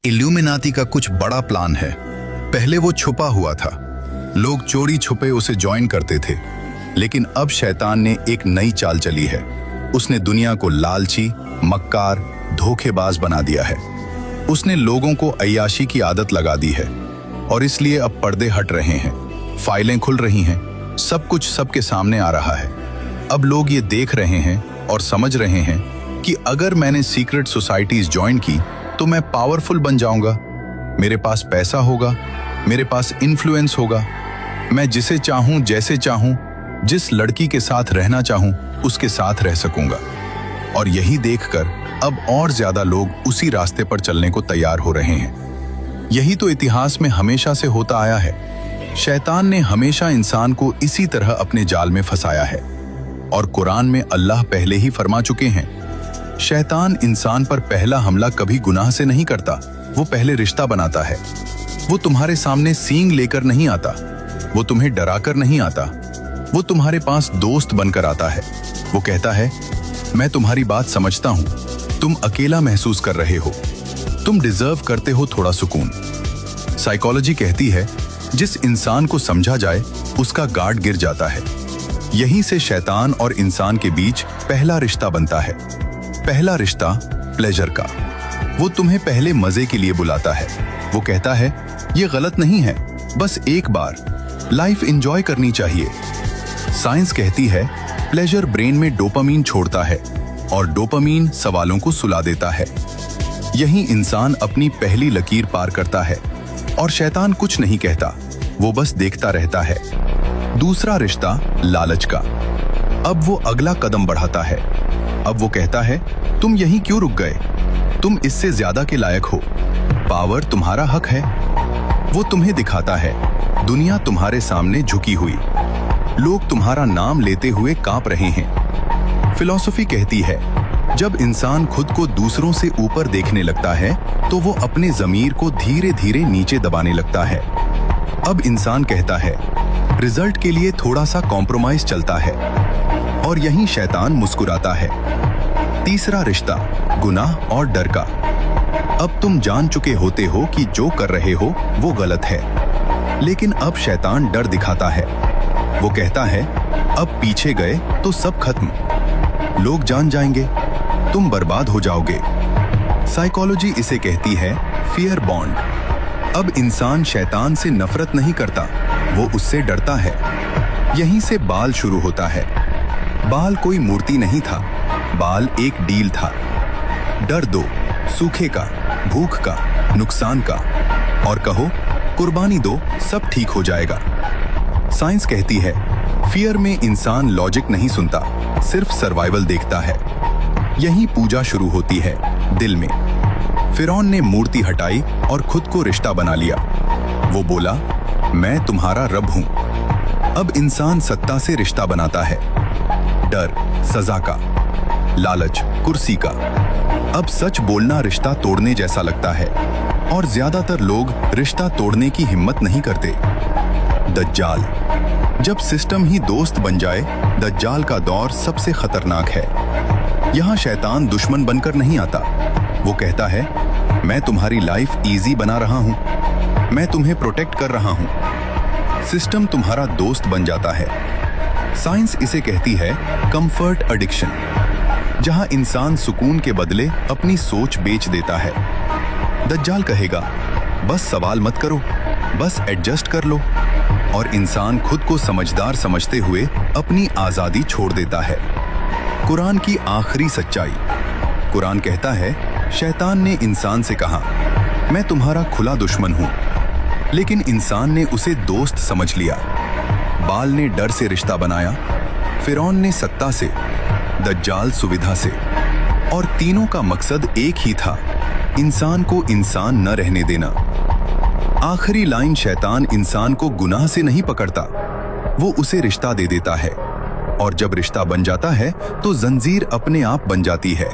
Illuminati का कुछ बड़ा प्लान है। पहले वो छुपा हुआ था, लोग चोरी छुपे उसे ज्वाइन करते थे, लेकिन अब शैतान ने एक नई चाल चली है। उसने दुनिया को लालची, मक्कार, धोखेबाज बना दिया है। उसने लोगों को अय्याशी की आदत लगा दी है और इसलिए अब पर्दे हट रहे हैं, फाइलें खुल रही हैं, सब कुछ सबके सामने आ रहा है। अब लोग ये देख रहे हैं और समझ रहे हैं कि अगर मैंने सीक्रेट सोसाइटीज ज्वाइन की तो मैं पावरफुल बन जाऊंगा, मेरे पास पैसा होगा, मेरे पास इन्फ्लुएंस होगा, मैं जिसे चाहूं, जैसे चाहूं, जिस लड़की के साथ रहना चाहूं उसके साथ रह सकूंगा। और यही देखकर अब और ज्यादा लोग उसी रास्ते पर चलने को तैयार हो रहे हैं। यही तो इतिहास में हमेशा से होता आया है। शैतान ने हमेशा इंसान को इसी तरह अपने जाल में फंसाया है और कुरान में अल्लाह पहले ही फरमा चुके हैं, शैतान इंसान पर पहला हमला कभी गुनाह से नहीं करता, वो पहले रिश्ता बनाता है। वो तुम्हारे सामने सींग लेकर नहीं आता, वो तुम्हें डराकर नहीं आता, वो तुम्हारे पास दोस्त बनकर आता है। वो कहता है, मैं तुम्हारी बात समझता हूं, तुम अकेला महसूस कर रहे हो, तुम डिजर्व करते हो थोड़ा सुकून। साइकोलॉजी कहती है, जिस इंसान को समझा जाए उसका गार्ड गिर जाता है। यहीं से शैतान और इंसान के बीच पहला रिश्ता बनता है। पहला रिश्ता प्लेजर का। वो तुम्हें पहले मजे के लिए बुलाता है। वो कहता है, ये गलत नहीं है, बस एक बार लाइफ एंजॉय करनी चाहिए। साइंस कहती है, प्लेजर ब्रेन में डोपामीन छोड़ता है और डोपामीन सवालों को सुला देता है। यही इंसान अपनी पहली लकीर पार करता है और शैतान कुछ नहीं कहता, वो बस देखता रहता है। दूसरा रिश्ता लालच का। अब वो अगला कदम बढ़ाता है। अब वो कहता है, तुम यहीं क्यों रुक गए, तुम इससे ज्यादा के लायक हो, पावर तुम्हारा हक है। वो तुम्हें दिखाता है, दुनिया तुम्हारे सामने झुकी हुई, लोग तुम्हारा नाम लेते हुए कांप रहे हैं। फिलॉसफी कहती है, जब इंसान खुद को दूसरों से ऊपर देखने लगता है तो वो अपने ज़मीर को धीरे धीरे नीचे दबाने लगता है। अब इंसान कहता है, रिजल्ट के लिए थोड़ा सा कॉम्प्रोमाइज चलता है और यहीं शैतान मुस्कुराता है। तीसरा रिश्ता गुनाह और डर का। अब तुम जान चुके होते हो कि जो कर रहे हो वो गलत है, लेकिन अब शैतान डर दिखाता है। वो कहता है, अब पीछे गए तो सब खत्म, लोग जान जाएंगे, तुम बर्बाद हो जाओगे। साइकोलॉजी इसे कहती है फियर बॉन्ड। अब इंसान शैतान से नफरत नहीं करता, वो उससे डरता है। यहीं से बाल शुरू होता है। बाल कोई मूर्ति नहीं था, बाल एक डील था। डर दो, सूखे का, भूख का, नुकसान का, और कहो कुर्बानी दो, सब ठीक हो जाएगा। साइंस कहती है, फियर में इंसान लॉजिक नहीं सुनता, सिर्फ सर्वाइवल देखता है। यहीं पूजा शुरू होती है दिल में। फिरौन ने मूर्ति हटाई और खुद को रिश्ता बना लिया। वो बोला, मैं तुम्हारा रब हूं। अब इंसान सत्ता से रिश्ता बनाता है, डर सजा का, लालच कुर्सी का। अब सच बोलना रिश्ता तोड़ने जैसा लगता है और ज्यादातर लोग रिश्ता तोड़ने की हिम्मत नहीं करते। दज्जाल। जब सिस्टम ही दोस्त बन जाए, दज्जाल का दौर सबसे खतरनाक है। यहाँ शैतान दुश्मन बनकर नहीं आता, वो कहता है, मैं तुम्हारी लाइफ इजी बना रहा हूं, मैं तुम्हें प्रोटेक्ट कर रहा हूं। सिस्टम तुम्हारा दोस्त बन जाता है। साइंस इसे कहती है कंफर्ट एडिक्शन, जहां इंसान सुकून के बदले अपनी सोच बेच देता है। दज्जाल कहेगा, बस सवाल मत करो, बस एडजस्ट कर लो, और इंसान खुद को समझदार समझते हुए अपनी आजादी छोड़ देता है। कुरान की आखिरी सच्चाई। कुरान कहता है, शैतान ने इंसान से कहा, मैं तुम्हारा खुला दुश्मन हूं, लेकिन इंसान ने उसे दोस्त समझ लिया। बाल ने डर से रिश्ता बनाया, फिरौन ने सत्ता से, दज्जाल सुविधा से, और तीनों का मकसद एक ही था, इंसान को इंसान न रहने देना। आखिरी लाइन, शैतान इंसान को गुनाह से नहीं पकड़ता, वो उसे रिश्ता दे देता है, और जब रिश्ता बन जाता है तो जंजीर अपने आप बन जाती है।